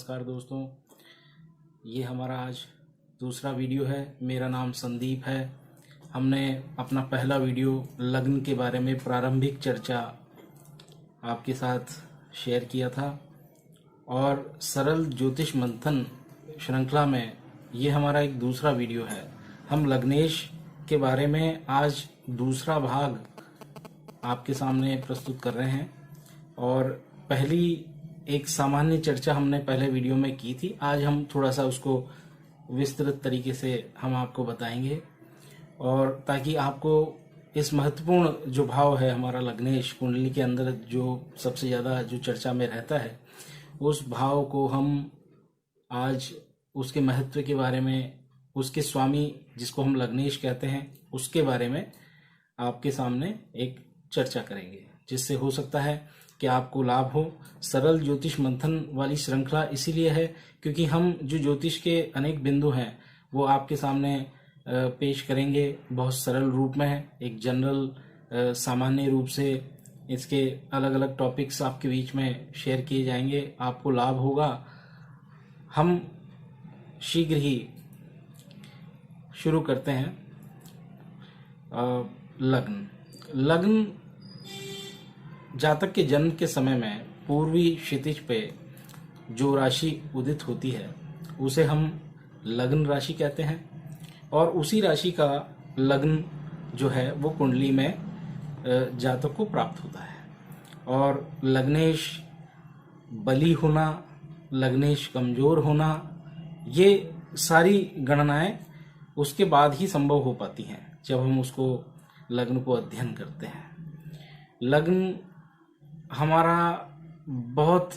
नमस्कार दोस्तों, ये हमारा आज दूसरा वीडियो है। मेरा नाम संदीप है। हमने अपना पहला वीडियो लग्न के बारे में प्रारंभिक चर्चा आपके साथ शेयर किया था और सरल ज्योतिष मंथन श्रृंखला में ये हमारा एक दूसरा वीडियो है। हम लग्नेश के बारे में आज दूसरा भाग आपके सामने प्रस्तुत कर रहे हैं और पहली एक सामान्य चर्चा हमने पहले वीडियो में की थी। आज हम थोड़ा सा उसको विस्तृत तरीके से हम आपको बताएंगे और ताकि आपको इस महत्वपूर्ण जो भाव है हमारा लग्नेश कुंडली के अंदर जो सबसे ज़्यादा जो चर्चा में रहता है, उस भाव को हम आज उसके महत्व के बारे में, उसके स्वामी जिसको हम लग्नेश कहते हैं, उसके बारे में आपके सामने एक चर्चा करेंगे, जिससे हो सकता है कि आपको लाभ हो। सरल ज्योतिष मंथन वाली श्रृंखला इसीलिए है क्योंकि हम जो ज्योतिष के अनेक बिंदु हैं वो आपके सामने पेश करेंगे बहुत सरल रूप में, एक जनरल सामान्य रूप से इसके अलग अलग टॉपिक्स आपके बीच में शेयर किए जाएंगे, आपको लाभ होगा। हम शीघ्र ही शुरू करते हैं। लग्न जातक के जन्म के समय में पूर्वी क्षितिज पे जो राशि उदित होती है उसे हम लग्न राशि कहते हैं और उसी राशि का लग्न जो है वो कुंडली में जातक को प्राप्त होता है। और लग्नेश बली होना, लग्नेश कमजोर होना, ये सारी गणनाएं उसके बाद ही संभव हो पाती हैं जब हम उसको लग्न को अध्ययन करते हैं। लग्न हमारा बहुत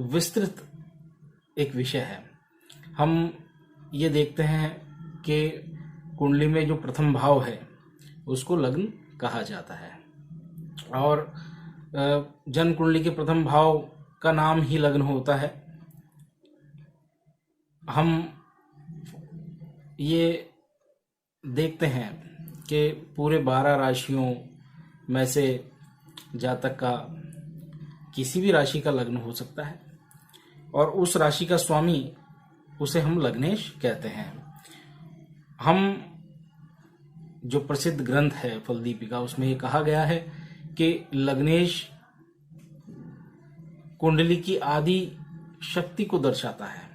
विस्तृत एक विषय है। हम ये देखते हैं कि कुंडली में जो प्रथम भाव है उसको लग्न कहा जाता है और जन्म कुंडली के प्रथम भाव का नाम ही लग्न होता है। हम ये देखते हैं कि पूरे 12 राशियों में से जातक का किसी भी राशि का लग्न हो सकता है और उस राशि का स्वामी उसे हम लग्नेश कहते हैं। हम जो प्रसिद्ध ग्रंथ है फलदीपिका, उसमें ये कहा गया है कि लग्नेश कुंडली की आदि शक्ति को दर्शाता है।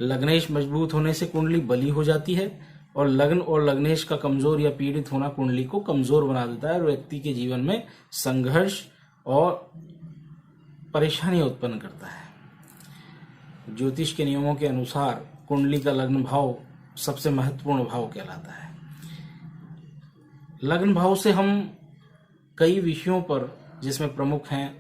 लग्नेश मजबूत होने से कुंडली बली हो जाती है और लग्न और लग्नेश का कमजोर या पीड़ित होना कुंडली को कमजोर बना देता है और व्यक्ति के जीवन में संघर्ष और परेशानी उत्पन्न करता है। ज्योतिष के नियमों के अनुसार कुंडली का लग्न भाव सबसे महत्वपूर्ण भाव कहलाता है। लग्न भाव से हम कई विषयों पर, जिसमें प्रमुख हैं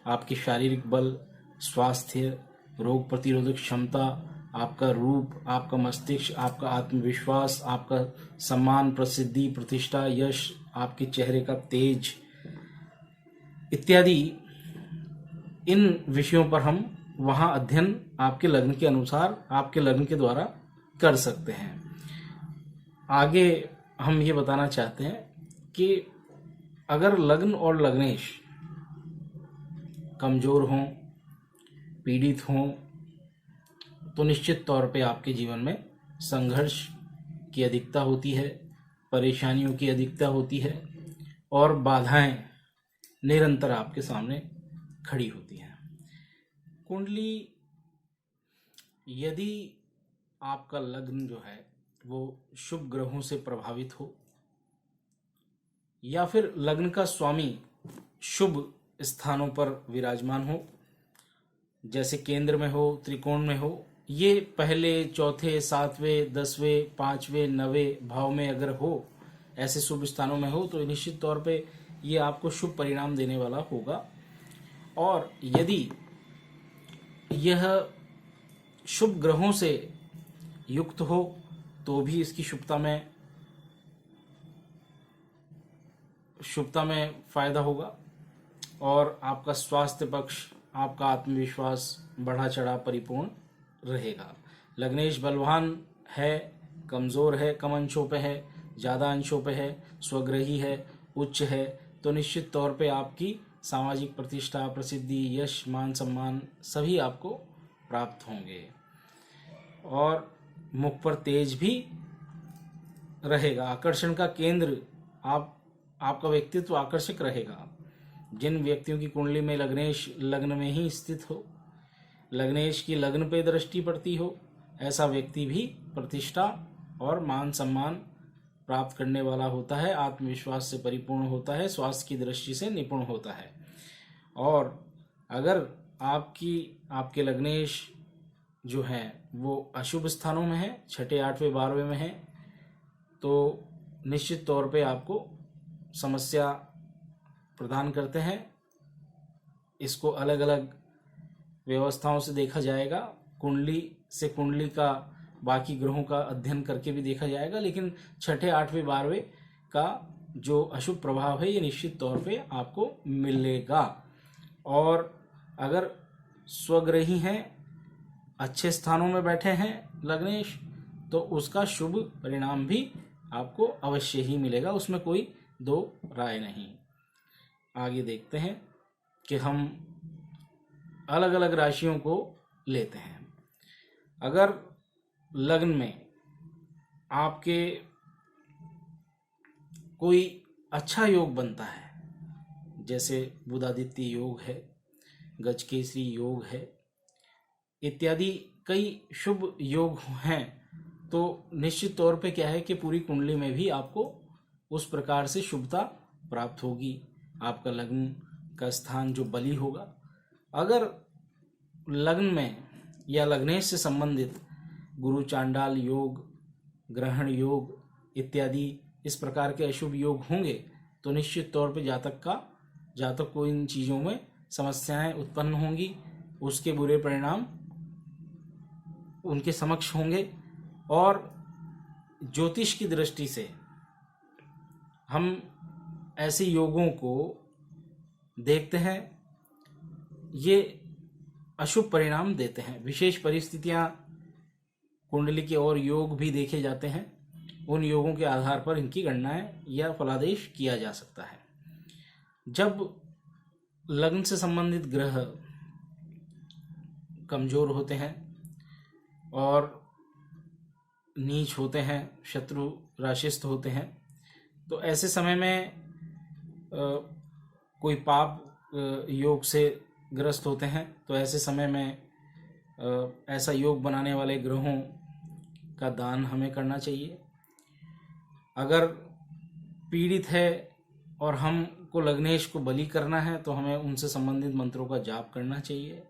आपकी शारीरिक बल, स्वास्थ्य, रोग प्रतिरोधक क्षमता, आपका रूप, आपका मस्तिष्क, आपका आत्मविश्वास, आपका सम्मान, प्रसिद्धि, प्रतिष्ठा, यश, आपके चेहरे का तेज इत्यादि, इन विषयों पर हम वहां अध्ययन आपके लग्न के अनुसार, आपके लग्न के द्वारा कर सकते हैं। आगे हम ये बताना चाहते हैं कि अगर लग्न और लग्नेश कमजोर हों, पीड़ित हों, तो निश्चित तौर पे आपके जीवन में संघर्ष की अधिकता होती है, परेशानियों की अधिकता होती है और बाधाएं निरंतर आपके सामने खड़ी होती हैं। कुंडली, यदि आपका लग्न जो है वो शुभ ग्रहों से प्रभावित हो या फिर लग्न का स्वामी शुभ स्थानों पर विराजमान हो, जैसे केंद्र में हो, त्रिकोण में हो, ये पहले, चौथे, 7वें, 10वें, 5वें, 9वें भाव में अगर हो, ऐसे शुभ स्थानों में हो, तो निश्चित तौर पे ये आपको शुभ परिणाम देने वाला होगा। और यदि यह शुभ ग्रहों से युक्त हो तो भी इसकी शुभता में फायदा होगा और आपका स्वास्थ्य पक्ष, आपका आत्मविश्वास बढ़ा चढ़ा परिपूर्ण रहेगा। लग्नेश बलवान है, कमजोर है, कम अंशों पे है, ज्यादा अंशों पे है, स्वग्रही है, उच्च है, तो निश्चित तौर पे आपकी सामाजिक प्रतिष्ठा, प्रसिद्धि, यश, मान सम्मान सभी आपको प्राप्त होंगे। और मुख पर तेज भी रहेगा, आकर्षण का केंद्र आपका व्यक्तित्व आकर्षक रहेगा। जिन व्यक्तियों की कुंडली में लग्नेश लग्न में ही स्थित हो, लग्नेश की लग्न पे दृष्टि पड़ती हो, ऐसा व्यक्ति भी प्रतिष्ठा और मान सम्मान प्राप्त करने वाला होता है, आत्मविश्वास से परिपूर्ण होता है, स्वास्थ्य की दृष्टि से निपुण होता है। और अगर आपके लग्नेश जो है वो अशुभ स्थानों में है, 6, 8वें 12वें में है, तो निश्चित तौर पे आपको समस्या प्रदान करते हैं। इसको अलग अलग व्यवस्थाओं से देखा जाएगा, कुंडली से कुंडली का बाकी ग्रहों का अध्ययन करके भी देखा जाएगा, लेकिन 6, 8वें 12वें का जो अशुभ प्रभाव है ये निश्चित तौर पे आपको मिलेगा। और अगर स्वग्रही हैं, अच्छे स्थानों में बैठे हैं लग्नेश, तो उसका शुभ परिणाम भी आपको अवश्य ही मिलेगा, उसमें कोई दो राय नहीं। आगे देखते हैं कि हम अलग अलग राशियों को लेते हैं। अगर लग्न में आपके कोई अच्छा योग बनता है, जैसे बुधादित्य योग है, गजकेसरी योग है इत्यादि कई शुभ योग हैं, तो निश्चित तौर पे क्या है कि पूरी कुंडली में भी आपको उस प्रकार से शुभता प्राप्त होगी। आपका लग्न का स्थान जो बली होगा, अगर लग्न में या लग्नेश से संबंधित गुरु चांडाल योग, ग्रहण योग इत्यादि इस प्रकार के अशुभ योग होंगे, तो निश्चित तौर पे जातक को इन चीज़ों में समस्याएं उत्पन्न होंगी, उसके बुरे परिणाम उनके समक्ष होंगे। और ज्योतिष की दृष्टि से हम ऐसे योगों को देखते हैं, ये अशुभ परिणाम देते हैं। विशेष परिस्थितियां कुंडली के और योग भी देखे जाते हैं, उन योगों के आधार पर इनकी गणनाएं या फलादेश किया जा सकता है। जब लग्न से संबंधित ग्रह कमजोर होते हैं और नीच होते हैं, शत्रु राशिस्थ होते हैं, तो ऐसे समय में कोई पाप योग से ग्रस्त होते हैं, तो ऐसे समय में ऐसा योग बनाने वाले ग्रहों का दान हमें करना चाहिए। अगर पीड़ित है और हमको लग्नेश को बलि करना है, तो हमें उनसे संबंधित मंत्रों का जाप करना चाहिए।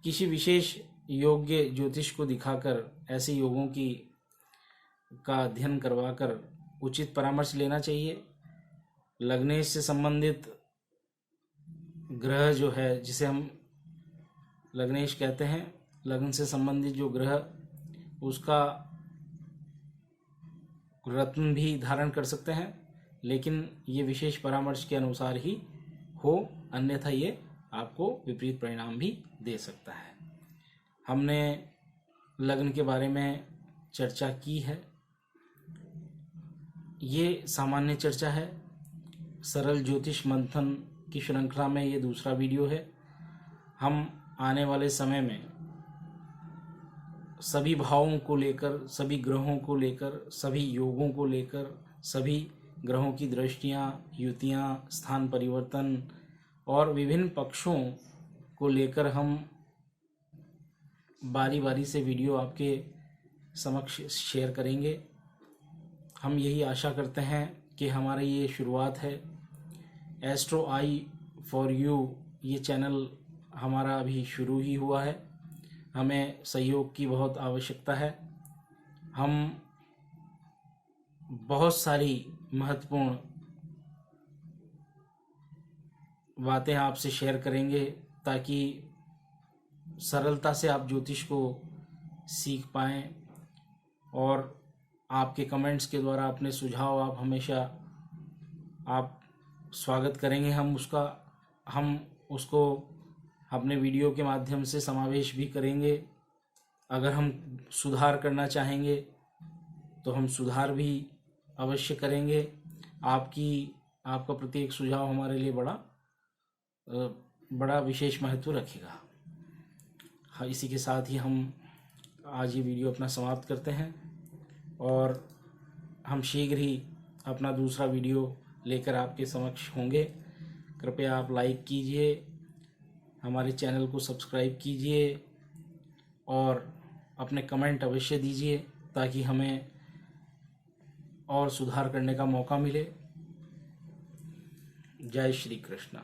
किसी विशेष योग्य ज्योतिष को दिखाकर ऐसे योगों का अध्ययन करवाकर उचित परामर्श लेना चाहिए। लग्नेश से संबंधित ग्रह जो है, जिसे हम लग्नेश कहते हैं, लग्न से संबंधित जो ग्रह, उसका रत्न भी धारण कर सकते हैं, लेकिन ये विशेष परामर्श के अनुसार ही हो, अन्यथा ये आपको विपरीत परिणाम भी दे सकता है। हमने लग्न के बारे में चर्चा की है, ये सामान्य चर्चा है। सरल ज्योतिष मंथन की श्रृंखला में ये दूसरा वीडियो है। हम आने वाले समय में सभी भावों को लेकर, सभी ग्रहों को लेकर, सभी योगों को लेकर, सभी ग्रहों की दृष्टियां, युतियां, स्थान परिवर्तन और विभिन्न पक्षों को लेकर हम बारी बारी से वीडियो आपके समक्ष शेयर करेंगे। हम यही आशा करते हैं कि हमारी ये शुरुआत है। एस्ट्रो आई फॉर यू ये चैनल हमारा अभी शुरू ही हुआ है, हमें सहयोग की बहुत आवश्यकता है। हम बहुत सारी महत्वपूर्ण बातें आपसे शेयर करेंगे, ताकि सरलता से आप ज्योतिष को सीख पाएं। और आपके कमेंट्स के द्वारा अपने सुझाव आप हमेशा आप स्वागत करेंगे, हम उसको अपने वीडियो के माध्यम से समावेश भी करेंगे। अगर हम सुधार करना चाहेंगे तो हम सुधार भी अवश्य करेंगे। आपका प्रत्येक सुझाव हमारे लिए बड़ा बड़ा विशेष महत्व रखेगा। हाँ, इसी के साथ ही हम आज ये वीडियो अपना समाप्त करते हैं और हम शीघ्र ही अपना दूसरा वीडियो लेकर आपके समक्ष होंगे। कृपया आप लाइक कीजिए, हमारे चैनल को सब्सक्राइब कीजिए और अपने कमेंट अवश्य दीजिए ताकि हमें और सुधार करने का मौका मिले। जय श्री कृष्ण।